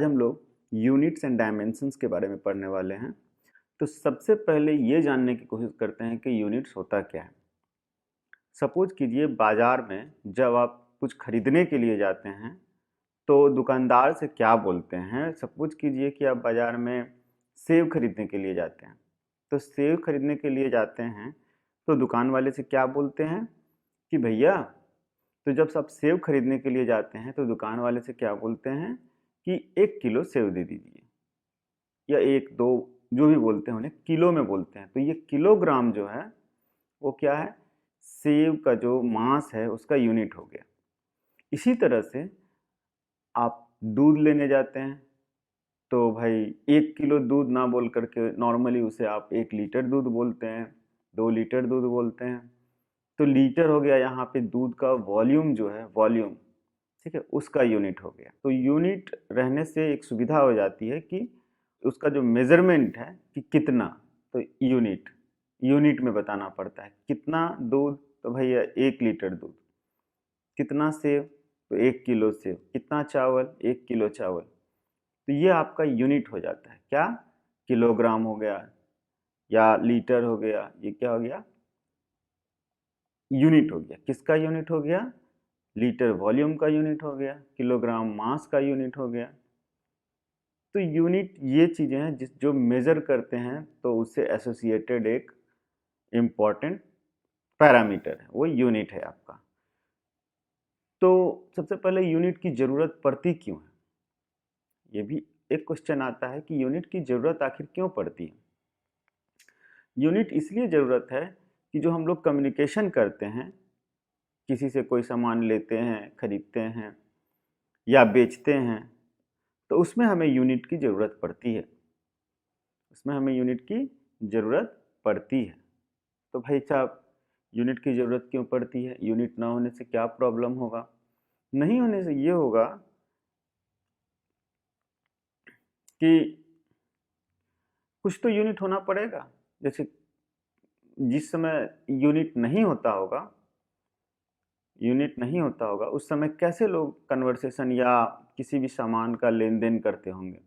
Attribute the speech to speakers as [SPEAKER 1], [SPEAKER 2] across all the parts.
[SPEAKER 1] आज हम लोग यूनिट्स एंड डायमेंशंस के बारे में पढ़ने वाले हैं। तो सबसे पहले ये जानने की कोशिश करते हैं कि यूनिट्स होता क्या है। सपोज कीजिए बाजार में जब आप कुछ खरीदने के लिए जाते हैं तो दुकानदार से क्या बोलते हैं। सपोज कीजिए कि आप बाजार में सेब खरीदने के लिए जाते हैं, तो सेब खरीदने के लिए जाते हैं तो दुकान वाले से क्या बोलते हैं कि भैया, तो जब आप सेब खरीदने के लिए जाते हैं तो दुकान वाले से क्या बोलते हैं कि 1 किलो सेब दे दीजिए, या एक दो जो भी बोलते हैं उन्हें किलो में बोलते हैं। तो ये किलोग्राम जो है वो क्या है, सेब का जो मास है उसका यूनिट हो गया। इसी तरह से आप दूध लेने जाते हैं तो भाई 1 किलो दूध ना बोल करके नॉर्मली उसे आप 1 लीटर दूध बोलते हैं, 2 लीटर दूध बोलते हैं। तो लीटर हो गया यहाँ पे दूध का वॉल्यूम जो है, वॉल्यूम, ठीक है, उसका यूनिट हो गया। तो यूनिट रहने से एक सुविधा हो जाती है कि उसका जो मेजरमेंट है कि कितना, तो यूनिट यूनिट में बताना पड़ता है। कितना दूध, तो भैया 1 लीटर दूध। कितना सेब, तो 1 किलो सेब। कितना चावल, 1 किलो चावल। तो ये आपका यूनिट हो जाता है। क्या, किलोग्राम हो गया या लीटर हो गया, ये क्या हो गया, यूनिट हो गया। किसका यूनिट हो गया, लीटर वॉल्यूम का यूनिट हो गया, किलोग्राम मास का यूनिट हो गया। तो यूनिट ये चीज़ें हैं जिस जो मेज़र करते हैं, तो उससे एसोसिएटेड एक इम्पॉर्टेंट पैरामीटर है, वो यूनिट है आपका। तो सबसे पहले यूनिट की ज़रूरत पड़ती क्यों है, ये भी एक क्वेश्चन आता है कि यूनिट की ज़रूरत आखिर क्यों पड़ती है। यूनिट इसलिए ज़रूरत है कि जो हम लोग कम्युनिकेशन करते हैं, किसी से कोई सामान लेते हैं, खरीदते हैं या बेचते हैं, तो उसमें हमें यूनिट की ज़रूरत पड़ती है। उसमें हमें यूनिट की ज़रूरत पड़ती है। तो भाई साहब, यूनिट की ज़रूरत क्यों पड़ती है, यूनिट ना होने से क्या प्रॉब्लम होगा। नहीं होने से ये होगा कि कुछ तो यूनिट होना पड़ेगा। जैसे जिस समय यूनिट नहीं होता होगा उस समय कैसे लोग कन्वर्सेशन या किसी भी सामान का लेन देन करते होंगे।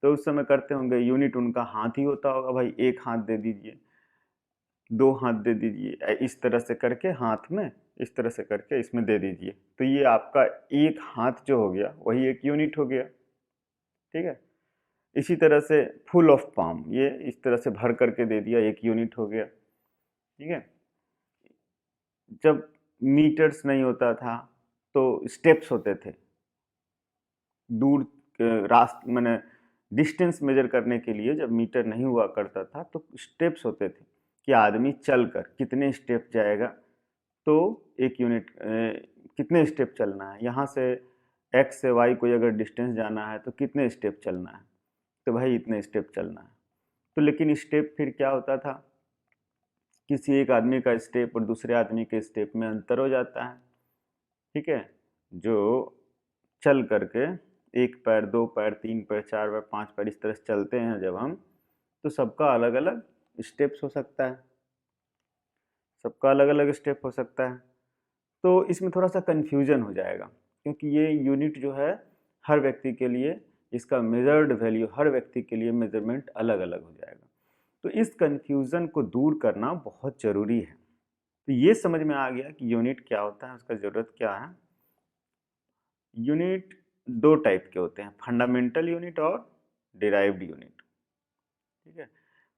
[SPEAKER 1] तो उस समय करते होंगे, यूनिट उनका हाथ ही होता होगा। भाई एक हाथ दे दीजिए, 2 हाथ दे दीजिए, इस तरह से करके हाथ में, इस तरह से करके इसमें दे दीजिए। तो ये आपका एक हाथ जो हो गया वही एक यूनिट हो गया, ठीक है। इसी तरह से फुल ऑफ पाम, ये इस तरह से भर करके दे दिया, एक यूनिट हो गया, ठीक है। जब मीटर्स नहीं होता था तो स्टेप्स होते थे। दूर रास्ते मैंने डिस्टेंस मेजर करने के लिए जब मीटर नहीं हुआ करता था तो स्टेप्स होते थे कि आदमी चलकर कितने स्टेप जाएगा, तो एक यूनिट कितने स्टेप चलना है। यहाँ से एक्स से वाई कोई अगर डिस्टेंस जाना है तो कितने स्टेप चलना है, तो भाई इतने स्टेप चलना है। तो लेकिन स्टेप फिर क्या होता था, किसी एक आदमी का स्टेप और दूसरे आदमी के स्टेप में अंतर हो जाता है, ठीक है। जो चल करके 1 पैर, 2 पैर, 3 पैर, 4 पैर, 5 पैर इस तरह से चलते हैं जब हम, तो सबका अलग अलग स्टेप्स हो सकता है, सबका अलग अलग स्टेप हो सकता है। तो इसमें थोड़ा सा कन्फ्यूजन हो जाएगा, क्योंकि ये यूनिट जो है हर व्यक्ति के लिए, इसका मेजर्ड वैल्यू हर व्यक्ति के लिए मेजरमेंट अलग अलग हो जाएगा। तो इस कन्फ्यूज़न को दूर करना बहुत ज़रूरी है। तो ये समझ में आ गया कि यूनिट क्या होता है, उसका ज़रूरत क्या है। यूनिट 2 टाइप के होते हैं, फंडामेंटल यूनिट और डिराइव्ड यूनिट, ठीक है।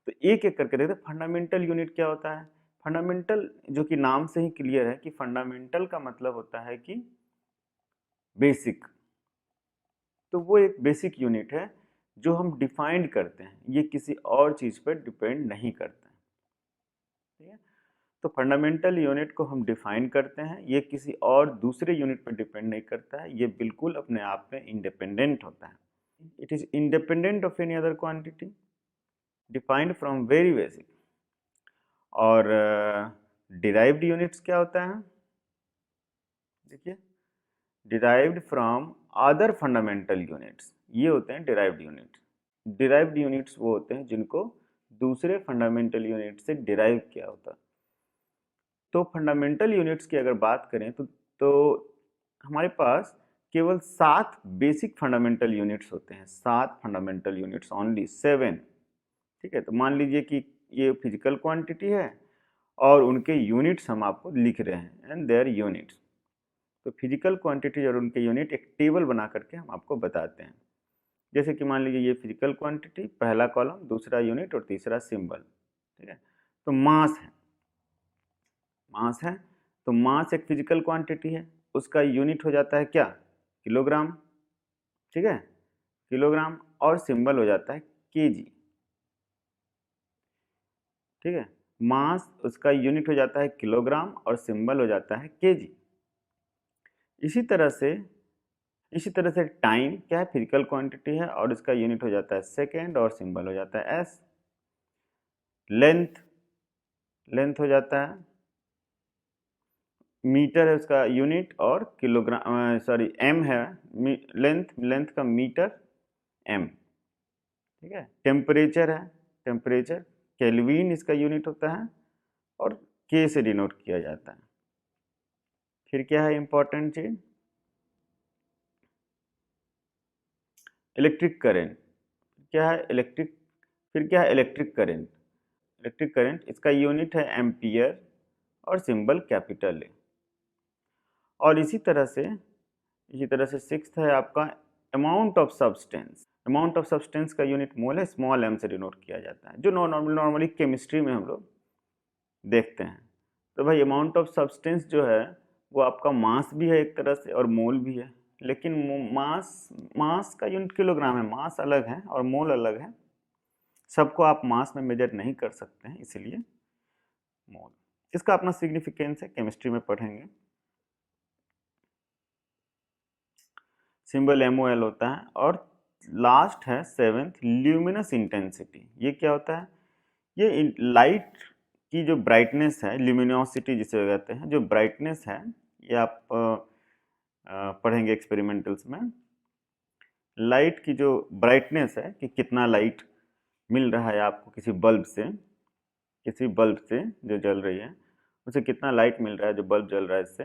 [SPEAKER 1] तो एक एक करके देखते हैं। फंडामेंटल यूनिट क्या होता है। फंडामेंटल, जो कि नाम से ही क्लियर है कि फंडामेंटल का मतलब होता है कि बेसिक। तो वो एक बेसिक यूनिट है जो हम डिफाइंड करते हैं, ये किसी और चीज़ पर डिपेंड नहीं करते हैं, ठीक है। तो फंडामेंटल यूनिट को हम डिफाइन करते हैं, ये किसी और दूसरे यूनिट पर डिपेंड नहीं करता है, ये बिल्कुल अपने आप में इंडिपेंडेंट होता है। It is independent of any other quantity, defined from very basic. और डिराइव्ड यूनिट्स क्या होता है, देखिए, derived from other fundamental units, ये होते हैं डिराइव्ड यूनिट्स। डिराइव्ड यूनिट्स वो होते हैं जिनको दूसरे फंडामेंटल यूनिट से डिराइव किया होता है। तो फंडामेंटल यूनिट्स की अगर बात करें तो हमारे पास केवल 7 बेसिक फंडामेंटल यूनिट्स होते हैं, 7 फंडामेंटल यूनिट्स ओनली, 7। ठीक है, तो मान लीजिए कि ये फिजिकल क्वांटिटी है और उनके यूनिट्स हम आपको लिख रहे हैं एंड देयर यूनिट्स। तो फिजिकल क्वांटिटी और उनके यूनिट एक टेबल बना करके हम आपको बताते हैं। जैसे कि मान लीजिए ये फिजिकल क्वांटिटी, पहला कॉलम, दूसरा यूनिट और तीसरा सिंबल। ठीक है, तो मास है, मास है, तो मास एक फिजिकल क्वांटिटी है, उसका यूनिट हो जाता है क्या, किलोग्राम। ठीक है, किलोग्राम, और सिंबल हो जाता है केजी। ठीक है, मास उसका यूनिट हो जाता है किलोग्राम और सिंबल हो जाता है केजी। इसी तरह से टाइम क्या है, फिजिकल क्वांटिटी है और इसका यूनिट हो जाता है सेकेंड और सिंबल हो जाता है एस। लेंथ, लेंथ हो जाता है, मीटर है उसका यूनिट और किलोग्राम, सॉरी एम है, लेंथ, लेंथ का मीटर, एम। ठीक है, टेम्परेचर है, टेम्परेचर केल्विन इसका यूनिट होता है और के से डिनोट किया जाता है। फिर क्या है इंपॉर्टेंट चीज, इलेक्ट्रिक करंट। क्या है इलेक्ट्रिक, फिर क्या है इलेक्ट्रिक करंट। इलेक्ट्रिक करंट इसका यूनिट है एम्पियर और सिंबल कैपिटल ए। और इसी तरह से सिक्स्थ है आपका amount of substance. Amount of substance का यूनिट मोल है, स्मॉल एम से डिनोट किया जाता है, जो नॉर्मली केमिस्ट्री में हम लोग देखते हैं। तो भाई अमाउंट ऑफ सब्सटेंस जो है वो आपका मास भी है एक तरह से और मोल भी है, लेकिन मास का यूनिट किलोग्राम है, मास अलग है और मोल अलग है। सबको आप मास में मेजर नहीं कर सकते हैं, इसलिए मोल। इसका अपना सिग्निफिकेंस है, केमिस्ट्री में पढ़ेंगे। सिंबल MOL होता है। और लास्ट है सेवेंथ, ल्यूमिनस इंटेंसिटी। ये क्या होता है, ये लाइट की जो ब्राइटनेस है, ल्यूमिनोसिटी जिसे कहते हैं, जो ब्राइटनेस है, ये आप पढ़ेंगे एक्सपेरिमेंटल्स में। लाइट की जो ब्राइटनेस है कि कितना लाइट मिल रहा है आपको किसी बल्ब से, जो जल रही है उसे कितना लाइट मिल रहा है, जो बल्ब जल रहा है इससे,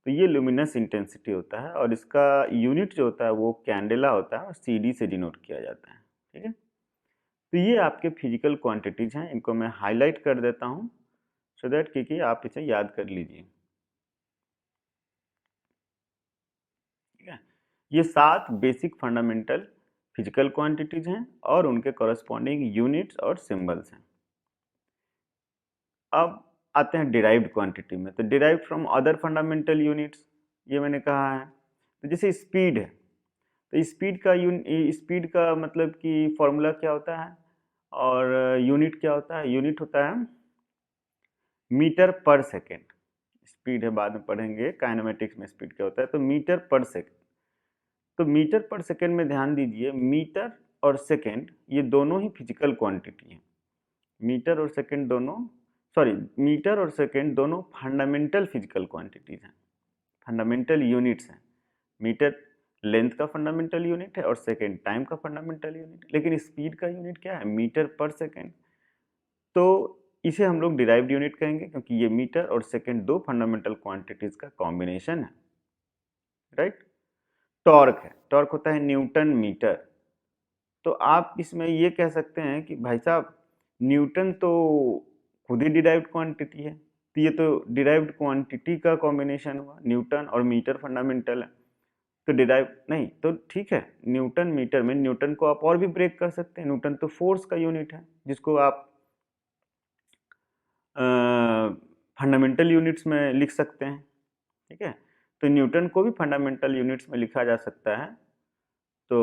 [SPEAKER 1] तो ये ल्यूमिनस इंटेंसिटी होता है। और इसका यूनिट जो होता है वो कैंडेला होता है और CD से डिनोट किया जाता है। ठीक है, तो ये आपके फिजिकल क्वांटिटीज हैं, इनको मैं हाईलाइट कर देता हूँ सो दैट कि आप इसे याद कर लीजिए। ठीक है, ये 7 बेसिक फंडामेंटल फिजिकल क्वांटिटीज हैं और उनके कॉरस्पॉन्डिंग यूनिट्स और सिंबल्स हैं। अब आते हैं डिराइव्ड क्वांटिटी में। तो derived from other fundamental units, ये मैंने कहा है। तो जैसे स्पीड है, तो स्पीड का मतलब कि फॉर्मूला क्या होता है और यूनिट क्या होता है। यूनिट होता है मीटर पर सेकेंड। स्पीड है, बाद में पढ़ेंगे काइनेमेटिक्स में स्पीड क्या होता है। तो मीटर पर सेकेंड, तो मीटर पर सेकेंड में ध्यान दीजिए, मीटर और सेकेंड ये दोनों ही फिजिकल क्वांटिटी हैं। मीटर और सेकेंड दोनों, सॉरी, मीटर और सेकेंड दोनों फंडामेंटल फिजिकल क्वांटिटीज हैं, फंडामेंटल यूनिट्स हैं। मीटर लेंथ का फंडामेंटल यूनिट है और सेकेंड टाइम का फंडामेंटल यूनिट, लेकिन स्पीड का यूनिट क्या है, मीटर पर सेकेंड। तो इसे हम लोग डिराइव्ड यूनिट कहेंगे क्योंकि ये मीटर और सेकेंड दो फंडामेंटल क्वांटिटीज का कॉम्बिनेशन है। राइट, टॉर्क है, टॉर्क होता है न्यूटन मीटर। तो आप इसमें ये कह सकते हैं कि भाई साहब न्यूटन तो खुद ही डिराइव्ड क्वांटिटी है, तो ये तो डिराइव्ड क्वांटिटी का कॉम्बिनेशन हुआ, न्यूटन और मीटर फंडामेंटल है, तो डिराइव नहीं, तो ठीक है, न्यूटन मीटर में न्यूटन को आप और भी ब्रेक कर सकते हैं। न्यूटन तो फोर्स का यूनिट है जिसको आप फंडामेंटल यूनिट्स में लिख सकते हैं। ठीक है, तो न्यूटन को भी फंडामेंटल यूनिट्स में लिखा जा सकता है। तो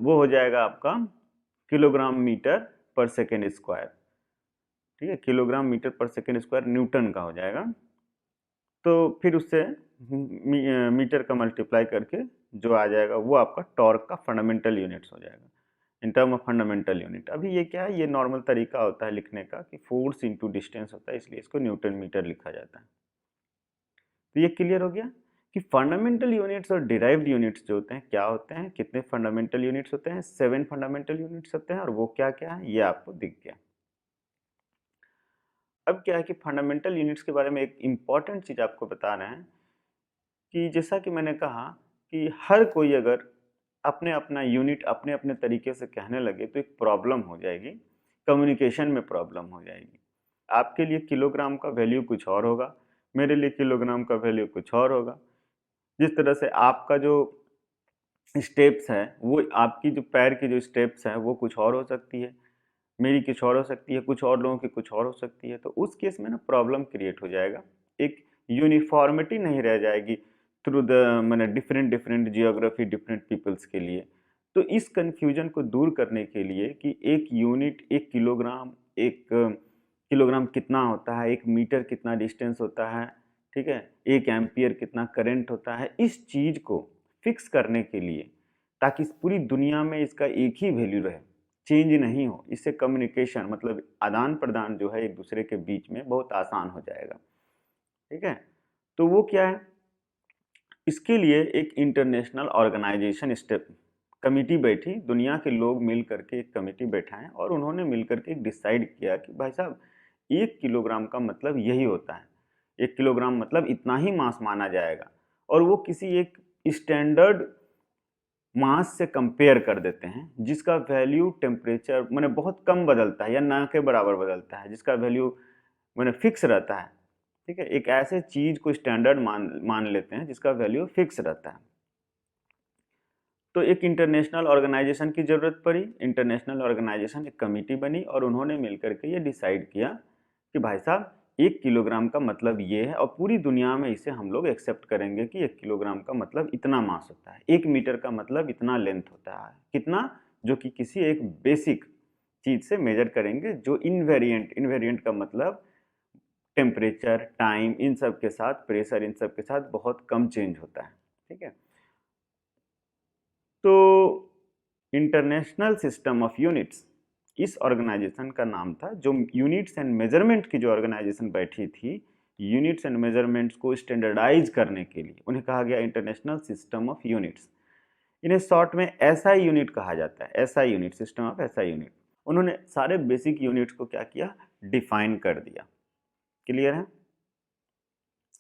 [SPEAKER 1] वो हो जाएगा आपका किलोग्राम मीटर पर सेकेंड स्क्वायर। ठीक है, किलोग्राम मीटर पर सेकेंड स्क्वायर न्यूटन का हो जाएगा। तो फिर उससे मीटर का मल्टीप्लाई करके जो आ जाएगा वो आपका टॉर्क का फंडामेंटल यूनिट्स हो जाएगा in term of fundamental unit. अभी ये क्या है, ये नॉर्मल तरीका होता है लिखने का कि फोर्स इंटू डिस्टेंस होता है, इसलिए इसको न्यूटन मीटर लिखा जाता है। तो ये क्लियर हो गया कि फंडामेंटल यूनिट्स और डिराइव्ड यूनिट्स जो होते हैं क्या होते हैं, कितने फंडामेंटल यूनिट्स होते हैं, 7 फंडामेंटल यूनिट्स होते हैं और वो क्या क्या है ये आपको दिख गया। अब क्या है कि फंडामेंटल यूनिट्स के बारे में एक इम्पॉर्टेंट चीज़ आपको बता रहे हैं कि जैसा कि मैंने कहा कि हर कोई अगर अपने अपना यूनिट अपने अपने तरीके से कहने लगे तो एक प्रॉब्लम हो जाएगी, कम्युनिकेशन में प्रॉब्लम हो जाएगी। आपके लिए किलोग्राम का वैल्यू कुछ और होगा, मेरे लिए किलोग्राम का वैल्यू कुछ और होगा। जिस तरह से आपका जो स्टेप्स है, वो आपकी जो पैर की जो स्टेप्स हैं वो कुछ और हो सकती है, मेरी कुछ और हो सकती है, कुछ और लोगों की कुछ और हो सकती है। तो उस केस में ना प्रॉब्लम क्रिएट हो जाएगा, एक यूनिफॉर्मिटी नहीं रह जाएगी थ्रू द मैंने different different geography different peoples के लिए। तो इस कन्फ्यूजन को दूर करने के लिए कि एक यूनिट, एक किलोग्राम कितना होता है, एक मीटर कितना डिस्टेंस होता है, ठीक है, एक एम्पियर कितना करंट होता है, इस चीज़ को फिक्स करने के लिए, ताकि इस पूरी दुनिया में इसका एक ही वैल्यू रहे, चेंज नहीं हो, इससे कम्युनिकेशन मतलब आदान प्रदान जो है एक दूसरे के बीच में बहुत आसान हो जाएगा। ठीक है, तो वो क्या है, इसके लिए एक इंटरनेशनल ऑर्गेनाइजेशन स्टेप कमिटी बैठी, दुनिया के लोग मिल करके एक कमिटी बैठाएं और उन्होंने मिल करके डिसाइड किया कि भाई साहब 1 किलोग्राम का मतलब यही होता है, 1 किलोग्राम मतलब इतना ही मास माना जाएगा। और वो किसी एक स्टैंडर्ड मास से कंपेयर कर देते हैं जिसका वैल्यू टेम्परेचर मैंने बहुत कम बदलता है या ना के बराबर बदलता है, जिसका वैल्यू मैंने फिक्स रहता है। ठीक है, एक ऐसे चीज को स्टैंडर्ड मान लेते हैं जिसका वैल्यू फिक्स रहता है। तो एक इंटरनेशनल ऑर्गेनाइजेशन की जरूरत पड़ी, इंटरनेशनल ऑर्गेनाइजेशन एक कमेटी बनी और उन्होंने मिलकर के ये डिसाइड किया कि भाई साहब 1 किलोग्राम का मतलब ये है और पूरी दुनिया में इसे हम लोग एक्सेप्ट करेंगे कि 1 किलोग्राम का मतलब इतना मास होता है, 1 मीटर का मतलब इतना लेंथ होता है, कितना, जो कि किसी एक बेसिक चीज से मेजर करेंगे जो इनवेरिएंट, इनवेरिएंट का मतलब टेम्परेचर, टाइम, इन सब के साथ, प्रेशर, इन सब के साथ बहुत कम चेंज होता है। ठीक है, तो इंटरनेशनल सिस्टम ऑफ यूनिट्स इस ऑर्गेनाइजेशन का नाम था, जो यूनिट्स एंड मेजरमेंट की जो ऑर्गेनाइजेशन बैठी थी, यूनिट्स एंड मेजरमेंट्स को स्टैंडर्डाइज करने के लिए उन्हें कहा गया इंटरनेशनल सिस्टम ऑफ यूनिट्स। इन्हें शॉर्ट में एसआई यूनिट कहा जाता है, SI unit, system of SI unit. उन्होंने सारे बेसिक यूनिट्स को क्या किया, डिफाइन कर दिया। क्लियर है,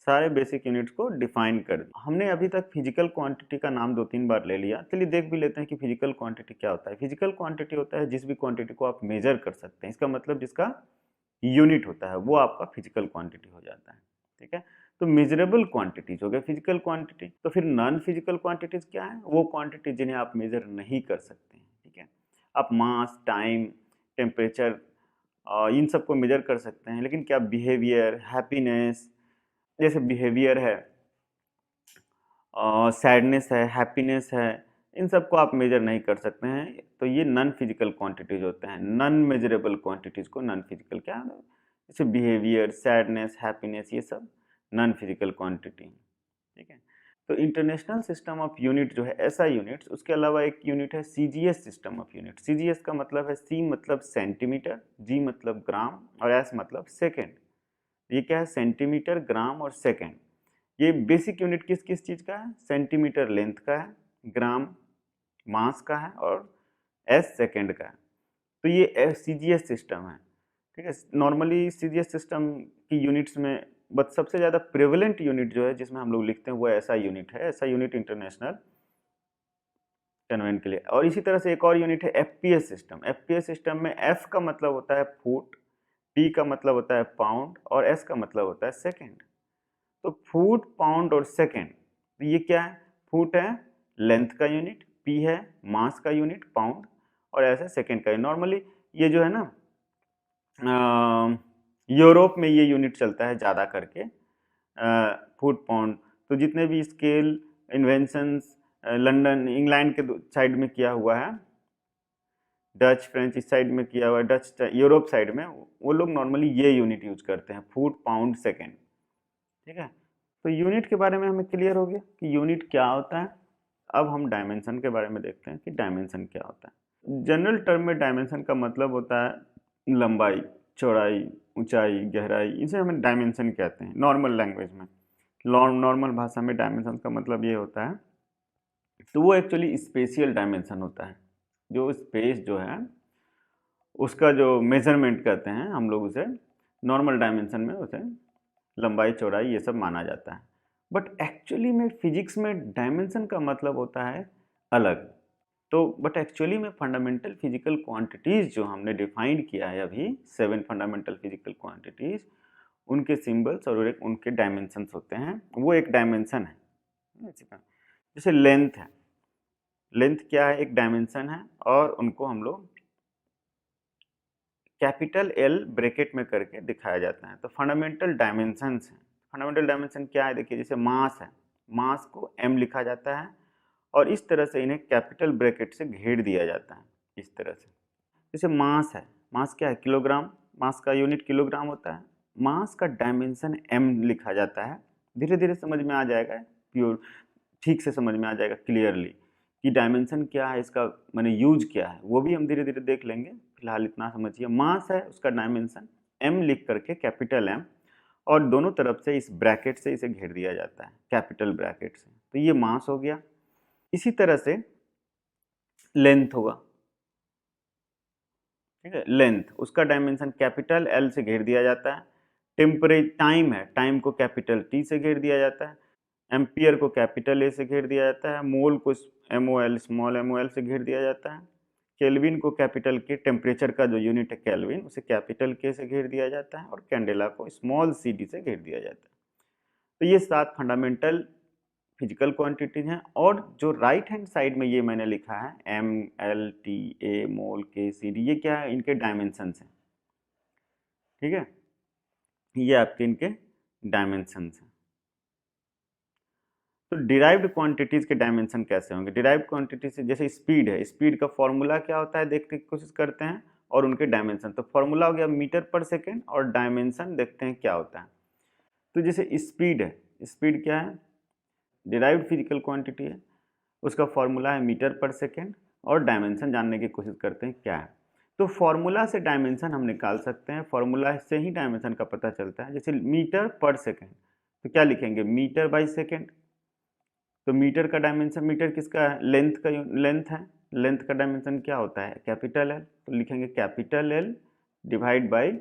[SPEAKER 1] सारे बेसिक यूनिट्स को डिफाइन कर दिया। हमने अभी तक फिजिकल क्वांटिटी का नाम 2-3 बार ले लिया, चलिए देख भी लेते हैं कि फिजिकल क्वांटिटी क्या होता है। फिजिकल क्वांटिटी होता है जिस भी क्वांटिटी को आप मेजर कर सकते हैं, इसका मतलब जिसका यूनिट होता है वो आपका फिजिकल क्वांटिटी हो जाता है। ठीक है, तो मेजरेबल क्वांटिटीज हो गए फिजिकल क्वांटिटी। तो फिर नॉन फिजिकल क्वांटिटीज क्या है, वो क्वांटिटी जिन्हें आप मेजर नहीं कर सकते हैं। ठीक है, आप मास, टाइम, टेम्परेचर इन सबको मेजर कर सकते हैं, लेकिन क्या बिहेवियर, हैप्पीनेस, जैसे बिहेवियर है, सैडनेस है, हैप्पीनेस है, इन सबको आप मेजर नहीं कर सकते हैं। तो ये नॉन फिजिकल क्वांटिटीज होते हैं। नॉन मेजरेबल क्वांटिटीज को नॉन फिजिकल क्या है, जैसे बिहेवियर, सैडनेस, हैप्पीनेस, ये सब नॉन फिजिकल क्वांटिटी। ठीक है, तो इंटरनेशनल सिस्टम ऑफ यूनिट जो है ऐसा यूनिट्स, उसके अलावा एक यूनिट है CGS system of unit. CGS का मतलब है सी मतलब सेंटीमीटर, जी मतलब ग्राम और एस मतलब सेकेंड। ये क्या है, सेंटीमीटर, ग्राम और सेकेंड। ये बेसिक यूनिट किस किस चीज़ का है, सेंटीमीटर लेंथ का है, ग्राम मास का है और एस सेकेंड का है। तो ये सीजीएस सिस्टम है। ठीक है, नॉर्मली सीजीएस सिस्टम की यूनिट्स में बट सबसे ज़्यादा प्रेवलेंट यूनिट जो है जिसमें हम लोग लिखते हैं वो ऐसा यूनिट है, ऐसा यूनिट इंटरनेशनल कन्वेंट के लिए। और इसी तरह से एक और यूनिट है एफपीएस सिस्टम। एफपीएस सिस्टम में एफ का मतलब होता है फुट, पी का मतलब होता है पाउंड और एस का मतलब होता है सेकेंड। तो फुट, पाउंड और सेकेंड, तो ये क्या है, फुट है लेंथ का यूनिट, पी है मास का यूनिट पाउंड और ऐसे सेकेंड का। नॉर्मली ये जो है ना यूरोप में ये यूनिट चलता है ज़्यादा करके, फुट पाउंड। तो जितने भी स्केल इन्वेंशंस लंदन इंग्लैंड के साइड में किया हुआ है, डच फ्रेंच इस साइड में किया हुआ है, डच यूरोप साइड में, वो लोग नॉर्मली ये यूनिट यूज करते हैं, फुट, पाउंड, सेकेंड। ठीक है, तो यूनिट के बारे में हमें क्लियर हो गया कि यूनिट क्या होता है। अब हम डायमेंशन के बारे में देखते हैं कि डायमेंशन क्या होता है। जनरल टर्म में डायमेंशन का मतलब होता है लंबाई, चौड़ाई, ऊंचाई, गहराई, इसे हम डायमेंशन कहते हैं नॉर्मल लैंग्वेज में। नॉर्मल भाषा में डायमेंशन का मतलब ये होता है, तो वो एक्चुअली स्पेशियल डायमेंशन होता है, जो स्पेस जो है उसका जो मेजरमेंट करते हैं हम लोग उसे नॉर्मल डायमेंशन में उसे लंबाई, चौड़ाई ये सब माना जाता है। बट एक्चुअली में फिजिक्स में डायमेंशन का मतलब होता है अलग। तो बट एक्चुअली में फंडामेंटल फिजिकल क्वांटिटीज जो हमने डिफाइन किया है अभी, 7 फंडामेंटल फिजिकल क्वांटिटीज, उनके सिंबल्स और उनके डायमेंशंस होते हैं, वो एक डायमेंशन है। जैसे लेंथ है, लेंथ क्या है, एक डायमेंशन है, और उनको हम लोग कैपिटल एल ब्रैकेट में करके दिखाया जाता है। तो फंडामेंटल डायमेंशंस हैं। फंडामेंटल डायमेंशन क्या है, देखिए जैसे मास है, मास को एम लिखा जाता है और इस तरह से इन्हें कैपिटल ब्रैकेट से घेर दिया जाता है, इस तरह से। जैसे मास है, मास क्या है, किलोग्राम, मास का यूनिट किलोग्राम होता है। मास का डायमेंशन एम लिखा जाता है। धीरे धीरे समझ में आ जाएगा, प्योर ठीक से समझ में आ जाएगा क्लियरली कि डायमेंशन क्या है, इसका मैंने यूज क्या है, वो भी हम धीरे धीरे देख लेंगे। फिलहाल इतना समझिए, मास है, उसका डायमेंशन एम लिख करके, कैपिटल एम, और दोनों तरफ से इस ब्रैकेट से इसे घेर दिया जाता है, कैपिटल ब्रैकेट से। तो ये मास हो गया। इसी तरह से लेंथ होगा, ठीक है, लेंथ, उसका डायमेंशन कैपिटल एल से घेर दिया जाता है। टाइम है, टाइम को कैपिटल टी से घेर दिया जाता है। एम्पियर को कैपिटल ए से घेर दिया जाता है। मोल को MOL, स्मॉल MOL से घेर दिया जाता है। केल्विन को कैपिटल के, टेम्परेचर का जो यूनिट है केल्विन, उसे कैपिटल के से घेर दिया जाता है। और कैंडेला को स्मॉल CD से घेर दिया जाता है। तो ये 7 फंडामेंटल फिजिकल क्वांटिटीज हैं। और जो राइट हैंड साइड में ये मैंने लिखा है ML, TA, मोल, KCD, ये क्या है, इनके डायमेंशंस हैं, ठीक है, ये आपके इनके डायमेंशंस हैं। तो डिराइव्ड क्वांटिटीज के डायमेंशन कैसे होंगे, डिराइव्ड क्वांटिटी से, जैसे स्पीड है, स्पीड का फॉर्मूला क्या होता है देखने की कोशिश करते हैं, और उनके डायमेंशन। तो फॉर्मूला हो गया मीटर पर सेकेंड, और डायमेंशन देखते हैं क्या होता है। तो जैसे स्पीड है, स्पीड क्या है, डिराइव्ड फिजिकल क्वांटिटी है, उसका फॉर्मूला है मीटर पर सेकेंड, और डायमेंशन जानने की कोशिश करते हैं क्या है। तो फॉर्मूला से डायमेंशन हम निकाल सकते हैं, फॉर्मूला से ही डायमेंशन का पता चलता है। जैसे मीटर पर सेकेंड, तो क्या लिखेंगे, मीटर बाई सेकेंड। तो मीटर का डायमेंशन, मीटर किसका है, लेंथ का, लेंथ है, लेंथ का डायमेंशन क्या होता है, कैपिटल एल। तो लिखेंगे capital L divide by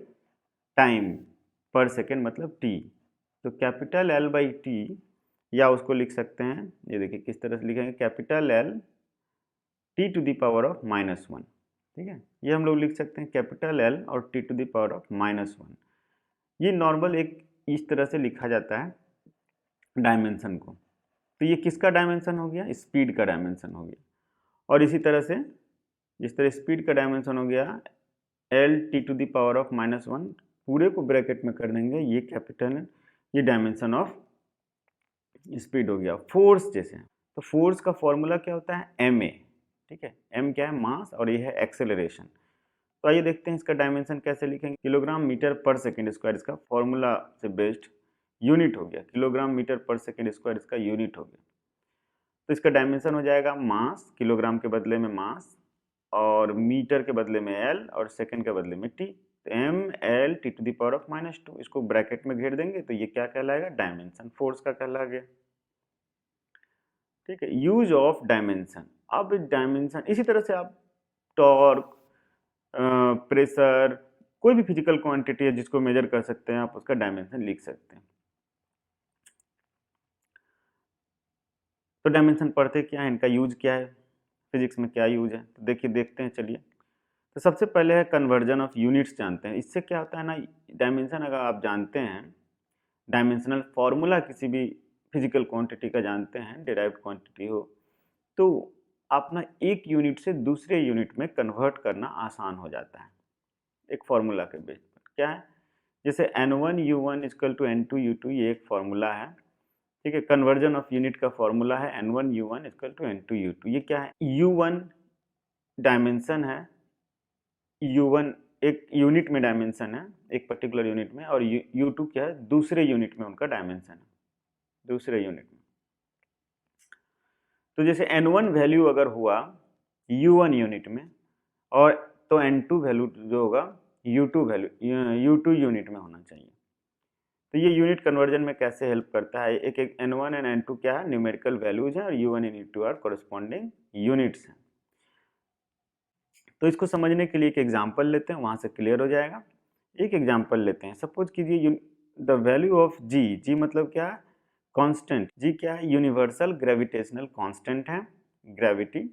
[SPEAKER 1] time पर सेकेंड, मतलब टी। तो कैपिटल एल बाई टी, या उसको लिख सकते हैं, ये देखिए किस तरह से लिखेंगे, capital L T to the power of -1, ठीक है। ये हम लोग लिख सकते हैं कैपिटल एल और T to the power of -1। ये नॉर्मल एक इस तरह से लिखा जाता है डायमेंशन को। तो ये किसका डायमेंशन हो गया, स्पीड का डायमेंशन हो गया। और इसी तरह से, जिस तरह स्पीड का डायमेंशन हो गया L T to the power of -1, पूरे को ब्रैकेट में कर देंगे, ये कैपिटल है, ये डायमेंशन ऑफ स्पीड हो गया। फोर्स जैसे, तो फोर्स का फॉर्मूला क्या होता है, ma, ठीक है, m क्या है, मास, और ये है एक्सेलरेशन। तो आइए देखते हैं इसका डायमेंशन कैसे लिखेंगे। किलोग्राम मीटर पर सेकेंड स्क्वायर इसका फॉर्मूला से बेस्ड यूनिट हो गया, किलोग्राम मीटर पर सेकेंड स्क्वायर इसका यूनिट हो गया। तो इसका डायमेंशन हो जाएगा मास, किलोग्राम के बदले में मास, और मीटर के बदले में एल, और सेकेंड के बदले में टी। तो ML T to the power of -2, इसको ब्रैकेट में घेर देंगे, तो ये क्या कहलाएगा, डायमेंशन फोर्स का कहला गया, ठीक है। यूज ऑफ डायमेंशन, अब डायमेंशन इसी तरह से आप टॉर्क, प्रेशर, कोई भी फिजिकल क्वांटिटी है जिसको मेजर कर सकते हैं आप, उसका डायमेंशन लिख सकते हैं। तो डायमेंशन पढ़ते क्या है, इनका यूज क्या है, फिजिक्स में क्या यूज है, तो देखिए देखते हैं, चलिए। तो सबसे पहले है कन्वर्जन ऑफ यूनिट्स जानते हैं। इससे क्या होता है ना, डायमेंशन अगर आप जानते हैं, डायमेंशनल फॉर्मूला किसी भी फिजिकल क्वांटिटी का जानते हैं, डिराइव्ड क्वांटिटी हो, तो आप ना एक यूनिट से दूसरे यूनिट में कन्वर्ट करना आसान हो जाता है, एक फॉर्मूला के बेस पर। क्या है, जैसे N1U1 इक्वल टू N2U2, ये एक फॉर्मूला है, ठीक है। कन्वर्जन ऑफ यूनिट का फॉर्मूला है N1U1 इक्वल टू N2U2। ये क्या है, U1 डायमेंशन है, U1 एक यूनिट में डायमेंशन है, एक पर्टिकुलर यूनिट में, और U2 क्या है, दूसरे यूनिट में उनका डायमेंशन है, दूसरे यूनिट में। तो जैसे N1 वैल्यू अगर हुआ U1 यूनिट में, और तो N2 वैल्यू जो होगा U2 वैल्यू U2 यूनिट में होना चाहिए। तो ये यूनिट कन्वर्जन में कैसे हेल्प करता है, एक एक N1 एंड N2 क्या है, न्यूमेरिकल वैल्यूज हैं, और U1 and U2 are corresponding units हैं। तो इसको समझने के लिए एक एग्जांपल लेते हैं, वहाँ से क्लियर हो जाएगा। एक एग्जांपल लेते हैं, सपोज कीजिए the value of G, G मतलब क्या है, कांस्टेंट, जी क्या है, यूनिवर्सल ग्रेविटेशनल कांस्टेंट है, ग्रेविटी,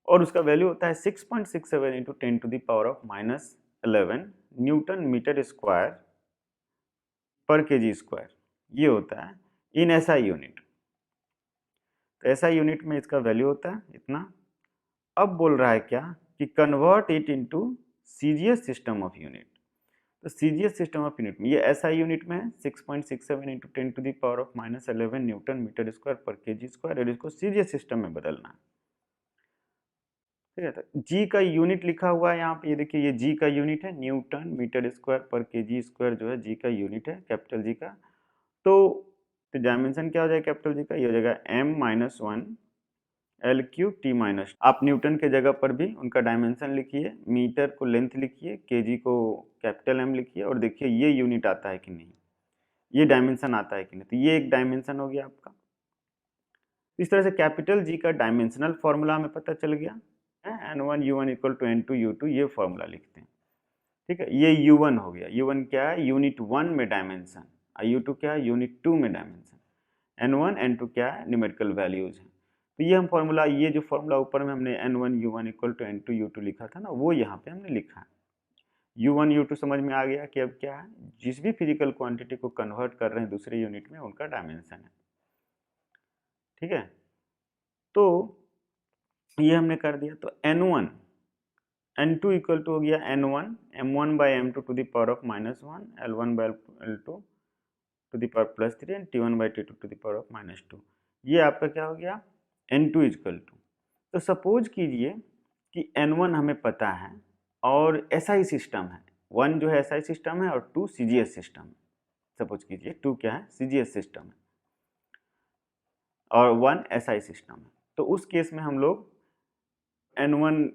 [SPEAKER 1] और उसका वैल्यू होता है 6.67 into 10 to the power of -11 newton metre square पर केजी स्क्वायर, ये होता है इन एसआई यूनिट। तो एसआई यूनिट में इसका वैल्यू होता है इतना। अब बोल रहा है क्या कि convert it into CGS system of unit. तो सीजीएस सिस्टम ऑफ यूनिट में ये एसआई यूनिट में है 6.67 into 10 to the power of -11 newton metre square पर केजी स्क्वायर, और इसको सीजीएस सिस्टम में बदलना है। ठीक है, तो जी का यूनिट लिखा हुआ है यहाँ पे, ये देखिए, ये जी का यूनिट है, न्यूटन मीटर स्क्वायर पर केजी स्क्वायर जो है जी का यूनिट है, कैपिटल जी का। तो डायमेंशन क्या हो जाएगा कैपिटल जी का, ये हो जाएगा m-1 L3T-। आप न्यूटन के जगह पर भी उनका डायमेंशन लिखिए, मीटर को लेंथ लिखिए, केजी को कैपिटल एम लिखिए, और देखिए ये यूनिट आता है कि नहीं, ये डायमेंशन आता है कि नहीं। तो ये एक डायमेंशन हो गया आपका। इस तरह से कैपिटल जी का डायमेंशनल फॉर्मूला हमें पता चल गया, n1 u1 equal to n2 u2, ये फॉर्मूला लिखते हैं। ठीक है, ये u1 हो गया, u1 क्या है, यूनिट 1 में डायमेंशन, और u2 क्या है, यूनिट 2 में डायमेंशन, n1 n2 क्या है, न्यूमेरिकल वैल्यूज हैं। तो ये हम फॉर्मूला, ये जो फॉर्मूला ऊपर में हमने n1 u1 equal to n2 u2 लिखा था ना, वो यहाँ पे हमने लिखा है। u1 u2 समझ में आ गया कि अब क्या है, जिस भी फिजिकल क्वांटिटी को कन्वर्ट कर रहे हैं दूसरे यूनिट में, उनका डायमेंशन है। ठीक है, तो ये हमने कर दिया। तो n1 n2 इक्वल टू हो गया n1 m1 by m2 to the power of -1 l1 by l2 to the power +3 and t1 by t2 to the power of -2। ये आपका क्या हो गया, n2 इक्वल टू। तो सपोज कीजिए कि n1 हमें पता है और एसआई सिस्टम है, 1 जो है एसआई सिस्टम है और 2 सीजीएस सिस्टम है। सपोज कीजिए 2 क्या है, सीजीएस सिस्टम है, और 1 एसआई सिस्टम है। तो उस केस में हम लोग n1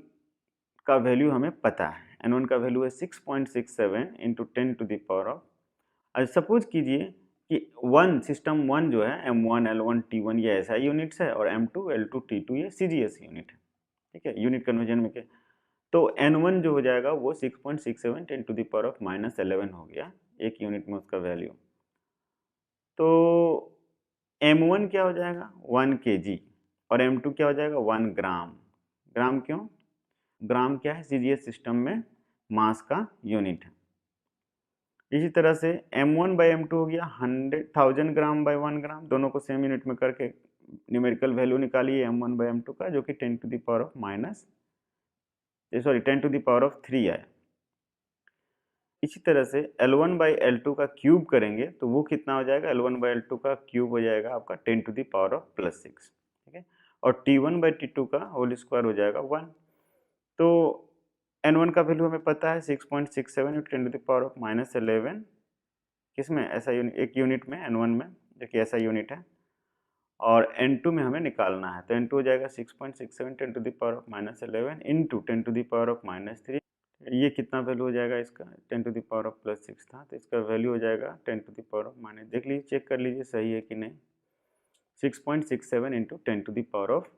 [SPEAKER 1] का वैल्यू हमें पता है, n1 का वैल्यू है 6.67 into 10 to the power of, suppose कीजिए कि 1 सिस्टम 1 जो है m1 l1 t1 ये एसआई यूनिट्स है, और m2 l2 t2 ये सीजीएस यूनिट है। ठीक है, यूनिट कन्वर्जन में क्या, तो n1 जो हो जाएगा वो 6.67 10 टू द पावर ऑफ -11 हो गया, एक यूनिट में उसका वैल्यू। तो m1 क्या हो जाएगा, 1 kg, और m2 क्या हो जाएगा, 1 ग्राम। ग्राम क्यों, ग्राम क्या है, सीजीएस सिस्टम में मास का यूनिट है। इसी तरह से m1 बाई m2 हो गया 1000 ग्राम बाई 1 ग्राम, दोनों को सेम यूनिट में करके न्यूमेरिकल वैल्यू निकालिए m1 बाई m2 का, जो कि 10 to the power of 10 to the power of 3 आए। इसी तरह से L1 बाई L2 का क्यूब करेंगे तो वो कितना हो जाएगा, L1 बाई L2 का क्यूब हो जाएगा आपका 10 टू द पावर ऑफ +6। ठीक है, और T1 बाई T2 का होल स्क्वायर हो जाएगा 1। तो n1 का वैल्यू हमें पता है 6.67 10 टू द पावर ऑफ -11, किसमें, ऐसा यूनिट, एक यूनिट में n1 में, जो कि ऐसा यूनिट है, और n2 में हमें निकालना है। तो n2 हो जाएगा 6.67 10 टू द पावर ऑफ -11 इंटू 10 टू द पावर ऑफ -3। ये कितना वैल्यू हो जाएगा इसका, 10 टू द पावर ऑफ +6 था, तो इसका वैल्यू हो जाएगा 10 टू द पावर ऑफ देख लीजिए, चेक कर लीजिए सही है कि नहीं, 6.67 into 10 to the power of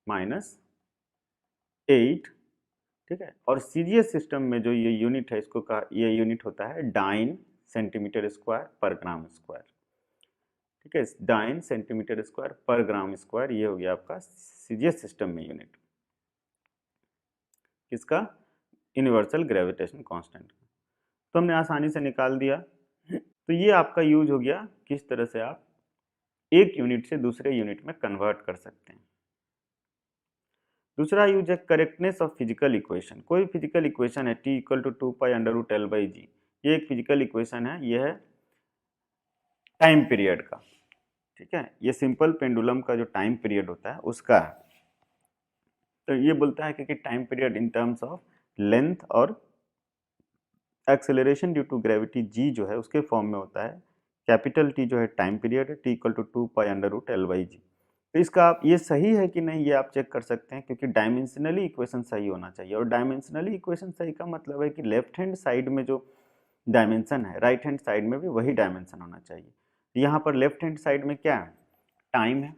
[SPEAKER 1] -8। ठीक है, और सीजीएस सिस्टम में जो ये यूनिट है, इसको कहा, ये यूनिट होता है डाइन सेंटीमीटर स्क्वायर पर ग्राम स्क्वायर। ठीक है, डाइन सेंटीमीटर स्क्वायर पर ग्राम स्क्वायर, ये हो गया आपका सीजीएस सिस्टम में यूनिट किसका, यूनिवर्सल ग्रेविटेशन कांस्टेंट। तो हमने आसानी से निकाल दिया। तो ये आपका यूज हो गया, किस तरह से आप एक यूनिट से दूसरे यूनिट में कन्वर्ट कर सकते हैं। दूसरा यूज है करेक्टनेस ऑफ फिजिकल इक्वेशन। कोई फिजिकल इक्वेशन है t इक्वल टू 2π√L/g, ये एक फिजिकल इक्वेशन है, ये है टाइम पीरियड का। ठीक है, ये सिंपल पेंडुलम का जो टाइम पीरियड होता है उसका है। तो ये बोलता है कि time period in terms of length और acceleration due to gravity g जो है उसके फॉर्म में होता है। कैपिटल T जो है टाइम पीरियड है, t इक्वल टू 2π√L/g। तो इसका आप ये सही है कि नहीं ये आप चेक कर सकते हैं, क्योंकि डायमेंशनली इक्वेशन सही होना चाहिए, और डायमेंशनली इक्वेशन सही का मतलब है कि लेफ्ट हैंड साइड में जो डायमेंशन है, राइट हैंड साइड में भी वही डायमेंशन होना चाहिए। यहाँ पर लेफ्ट हैंड साइड में क्या है, टाइम है,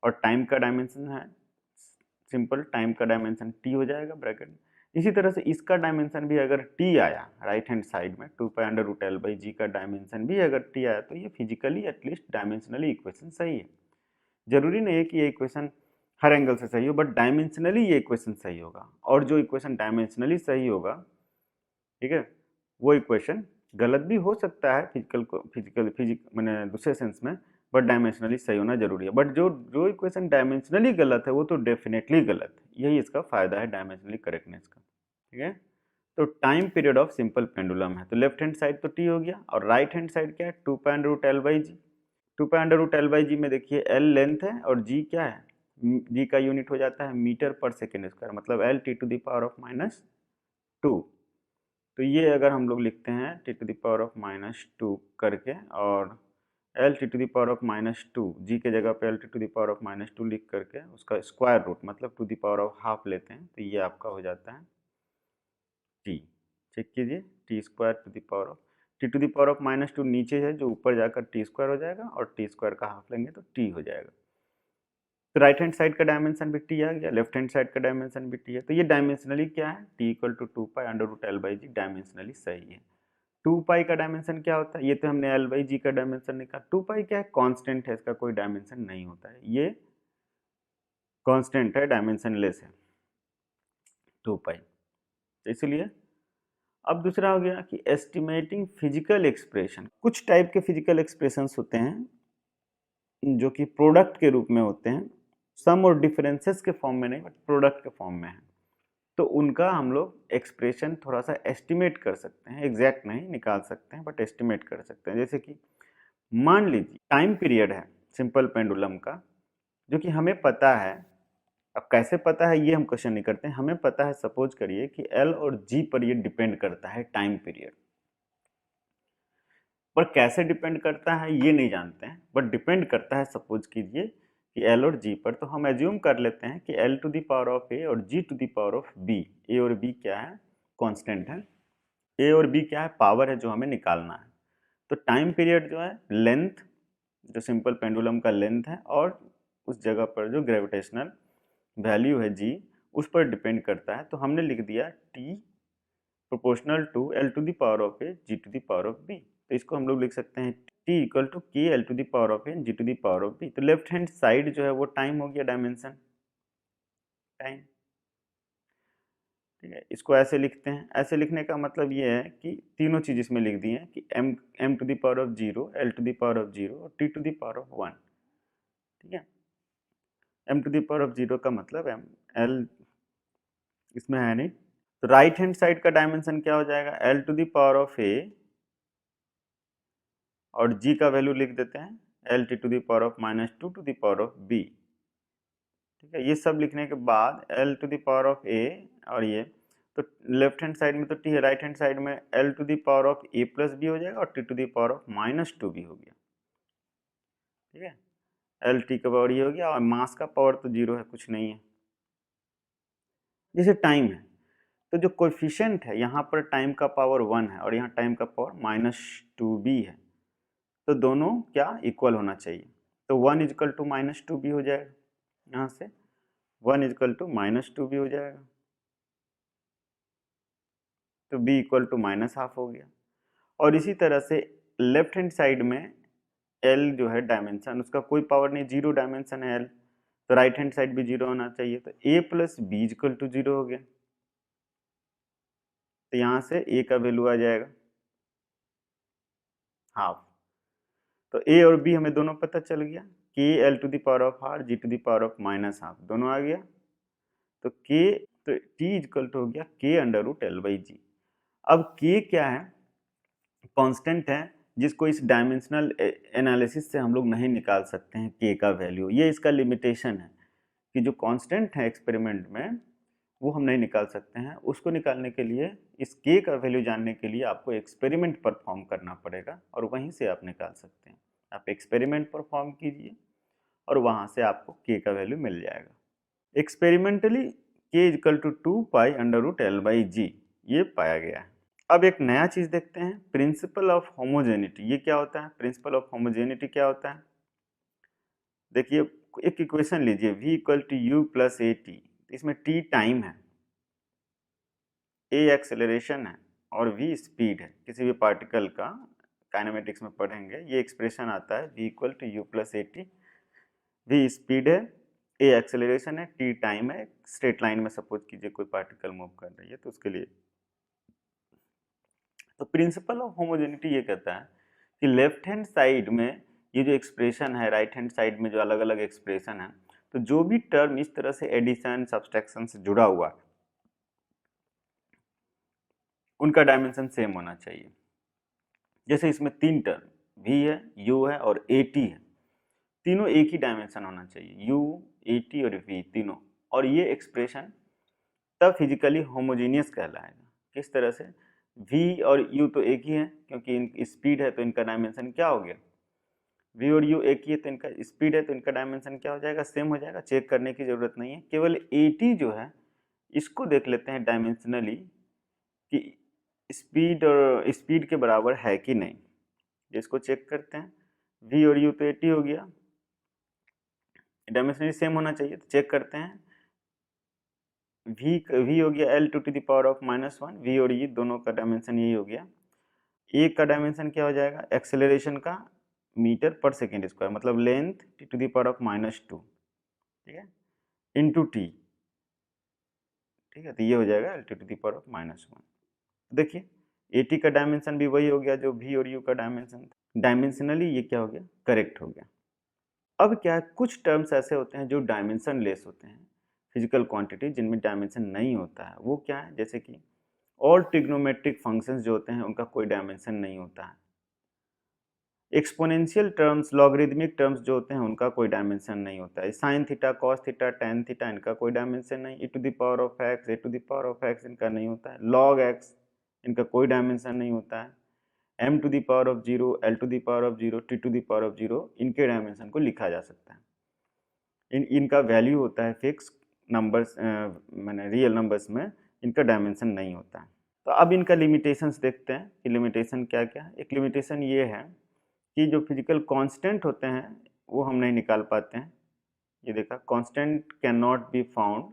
[SPEAKER 1] और टाइम का डायमेंशन है सिंपल, टाइम का डायमेंशन t हो जाएगा ब्रैकेट में, इसी तरह से इसका डायमेंशन भी अगर टी आया राइट हैंड साइड में 2π√L/g का डायमेंशन भी अगर टी आया तो ये फिजिकली एटलीस्ट डायमेंशनली इक्वेशन सही है। जरूरी नहीं है कि ये इक्वेशन हर एंगल से सही हो, बट डायमेंशनली ये इक्वेशन सही होगा। और जो इक्वेशन डायमेंशनली सही होगा, ठीक है, वो इक्वेशन गलत भी हो सकता है फिजिक मैंने दूसरे सेंस में, बट डायमेंशनली सही होना जरूरी है। बट जो इक्वेशन डायमेंशनली गलत है वो तो डेफिनेटली गलत है। यही इसका फायदा है डायमेंशनली करेक्टनेस का, ठीक है। तो time period of simple pendulum है, तो लेफ्ट हैंड साइड तो टी हो गया, और राइट हैंड साइड क्या है 2π√L/g। 2π√L/g में देखिए L लेंथ है और G क्या है, G का यूनिट हो जाता है मीटर पर सेकेंड स्क्वायर, मतलब L t⁻⁻²। तो ये अगर हम लोग लिखते हैं t⁻⁻² करके, और L t⁻⁻², G के जगह पे L t⁻⁻² लिख करके उसका स्क्वायर रूट मतलब ½ लेते हैं, तो ये आपका हो जाता है t। चेक कीजिए, t² नीचे है, जो ऊपर जाकर t² हो जाएगा, और t² का हाफ लेंगे तो t हो जाएगा। तो राइट हैंड साइड का डायमेंशन भी t आ गया, लेफ्ट हैंड साइड का डायमेंशन भी t है। तो ये डायमेंशनली क्या है, t = 2π√L/g डायमेंशनली सही है। 2π का डायमेंशन क्या होता है, ये तो हमने L/g का डायमेंशन निकाला। 2π क्या है, कांस्टेंट है, इसका कोई डायमेंशन नहीं होता है, ये कांस्टेंट है, डायमेंशनलेस है 2π। तो इसलिए अब दूसरा हो गया कि एस्टिमेटिंग फिजिकल एक्सप्रेशन। कुछ टाइप के फिजिकल एक्सप्रेशंस होते हैं जो कि प्रोडक्ट के रूप में होते हैं, सम और डिफरेंसेस के फॉर्म में नहीं, बट प्रोडक्ट के फॉर्म में है। तो उनका हम लोग एक्सप्रेशन थोड़ा सा एस्टिमेट कर सकते हैं, एग्जैक्ट नहीं निकाल सकते हैं, बट एस्टिमेट कर सकते हैं। जैसे कि मान लीजिए टाइम पीरियड है सिंपल पेंडुलम का, जो कि हमें पता है। अब कैसे पता है ये हम क्वेश्चन नहीं करते हैं, हमें पता है, सपोज करिए कि L और G पर ये डिपेंड करता है टाइम पीरियड, पर कैसे डिपेंड करता है ये नहीं जानते हैं, बट डिपेंड करता है सपोज कीजिए कि L और G पर। तो हम एज्यूम कर लेते हैं कि L⁴ और G⁴ ए और बी क्या है, कांस्टेंट है। ए और बी क्या है, पावर है जो हमें निकालना है। तो टाइम पीरियड जो है लेंथ, जो सिंपल पेंडुलम का लेंथ है, और उस जगह पर जो ग्रेविटेशनल वैल्यू है G, उस पर डिपेंड करता है। तो हमने लिख दिया T proportional to L⁴ G⁴ तो इसको हम लोग लिख सकते हैं T = K L⁴ G⁴ तो लेफ्ट हैंड साइड जो है वो टाइम हो गया, डायमेंशन टाइम, ठीक है। इसको ऐसे लिखते हैं, ऐसे लिखने का मतलब ये है कि तीनों चीज इसमें लिख दी है कि m⁴0, L⁴0 और T⁴1, ठीक है। m⁴0 का मतलब L इसमें है नहीं। तो राइट हैंड साइड का डायमेंशन क्या हो जाएगा, L⁴ और G का वैल्यू लिख देते हैं L⁻⁻², ठीक है। ये सब लिखने के बाद L⁴ और ये, तो लेफ्ट हैंड साइड में तो t है, राइट हैंड साइड में L⁴A+b हो जाएगा और T⁻⁻² भी हो गया, ठीक है। L t का पावर ये हो गया, और मास का पावर तो 0 है, कुछ नहीं है। जैसे टाइम है, तो जो कोएफिशिएंट है यहाँ पर टाइम का पावर 1 है और यहाँ टाइम का पावर -2b है, तो दोनों क्या इक्वल होना चाहिए। तो 1 = -2b हो जाएगा, यहाँ से 1 = -2b हो जाएगा, तो b = -½ हो गया। और इसी तरह से लेफ्ट हैंड साइड में L जो है डायमेंशन, उसका कोई पावर नहीं, 0 डायमेंशन है L, तो राइट हैंड साइड भी 0 होना चाहिए, तो a + b = 0 हो गया। तो यहाँ से a का वैल्यू आ जाएगा ½ तो a और b हमें दोनों पता चल गया, k L⁴R G⁻⁻½ दोनों आ गया। तो k, तो t = हो गया K√L/g। अब k क्या है, कांस्टेंट है, जिसको इस डायमेंशनल एनालिसिस से हम लोग नहीं निकाल सकते हैं k का वैल्यू। ये इसका लिमिटेशन है कि जो कांस्टेंट है एक्सपेरिमेंट में वो हम नहीं निकाल सकते हैं। उसको निकालने के लिए, इस k का वैल्यू जानने के लिए आपको एक्सपेरिमेंट परफॉर्म करना पड़ेगा, और वहीं से आप निकाल सकते हैं। आप एक्सपेरिमेंट परफॉर्म कीजिए और वहाँ से आपको k का वैल्यू मिल जाएगा। एक्सपेरिमेंटली k = 2π√L/g ये पाया गया है। अब एक नया चीज देखते हैं, प्रिंसिपल ऑफ होमोजेनिटी। ये क्या होता है, प्रिंसिपल ऑफ होमोजेनिटी क्या होता है। देखिए, एक इक्वेशन लीजिए v = u + at, इसमें t टाइम है, ए एक्सेलरेशन है और वी स्पीड है किसी भी पार्टिकल का, काइनेमेटिक्स में पढ़ेंगे, ये एक्सप्रेशन आता है v equal to u plus a t. V speed है, ए एक्सेलरेशन है, टी टाइम है, स्ट्रेट लाइन में सपोज कीजिए कोई पार्टिकल मूव कर रही है तो उसके लिए। तो प्रिंसिपल ऑफ होमोजेनिटी ये कहता है कि लेफ्ट हैंड साइड में ये जो एक्सप्रेशन है, राइट हैंड साइड में जो अलग अलग एक्सप्रेशन है, तो जो भी टर्म इस तरह से एडिशन सब्सट्रैक्शन से जुड़ा हुआ है उनका डायमेंशन सेम होना चाहिए। जैसे इसमें 3 टर्म v है, u है और at है, तीनों एक ही डायमेंशन होना चाहिए, u, at और v तीनों। और ये एक्सप्रेशन तब फिजिकली होमोजीनियस कहलाएगा। किस तरह से? v और u तो एक ही है क्योंकि इनकी स्पीड है तो इनका डायमेंशन क्या हो गया, v और u एक ही है तो इनका स्पीड है तो इनका डायमेंशन क्या हो जाएगा, सेम हो जाएगा। चेक करने की जरूरत नहीं है, केवल at जो है इसको देख लेते हैं डायमेंशनली कि स्पीड और स्पीड के बराबर है कि नहीं, जिसको चेक करते हैं। v और u तो 80 हो गया, डायमेंशनली सेम होना चाहिए, तो चेक करते हैं। v हो गया l to the power of -1, v और u दोनों का डायमेंशन यही हो गया। एक का डायमेंशन क्या हो जाएगा, एक्सेलरेशन का मीटर पर सेकेंड स्क्वायर, मतलब length t to the power of -2, ठीक है, इंटू टी, ठीक है, तो ये हो जाएगा l to the power of -1। देखिए at का डायमेंशन भी वही हो गया जो v और u का डायमेंशन था। डायमेंशनली ये क्या हो गया, करेक्ट हो गया। अब क्या है, कुछ टर्म्स ऐसे होते हैं जो डायमेंशन लेस होते हैं, फिजिकल क्वांटिटी जिनमें डायमेंशन नहीं होता है। वो क्या है, जैसे कि ऑल ट्रिग्नोमेट्रिक फंक्शंस जो होते हैं उनका कोई डायमेंशन नहीं होता है। एक्सपोनेंशियल टर्म्स, लॉगरिदमिक टर्म्स जो होते हैं उनका कोई डायमेंशन नहीं होता है। Sine theta, cos theta, tan theta, इनका कोई डायमेंशन नहीं। e to the power of x, a to the power of x इनका नहीं होता है। log x इनका कोई डायमेंशन नहीं होता है। m to the power of 0, l to the power of 0, t to the power of 0 इनके डायमेंशन को लिखा जा सकता है। इनका वैल्यू होता है फिक्स नंबर्स, मैंने रियल नंबर्स में इनका डायमेंशन नहीं होता है। तो अब इनका लिमिटेशंस देखते हैं कि लिमिटेशन क्या क्या है। एक लिमिटेशन ये है कि जो फिजिकल कांस्टेंट होते हैं वो हम नहीं निकाल पाते हैं। ये देखा, constant can not be found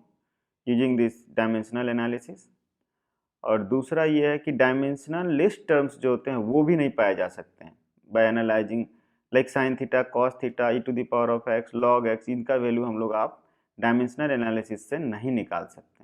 [SPEAKER 1] using this dimensional analysis. और दूसरा ये है कि डायमेंशनल लेस टर्म्स जो होते हैं वो भी नहीं पाए जा सकते हैं by analysing, like sine theta, cos theta, e to the power of x, log x, इनका वैल्यू हम लोग आप डायमेंशनल एनालिसिस से नहीं निकाल सकते।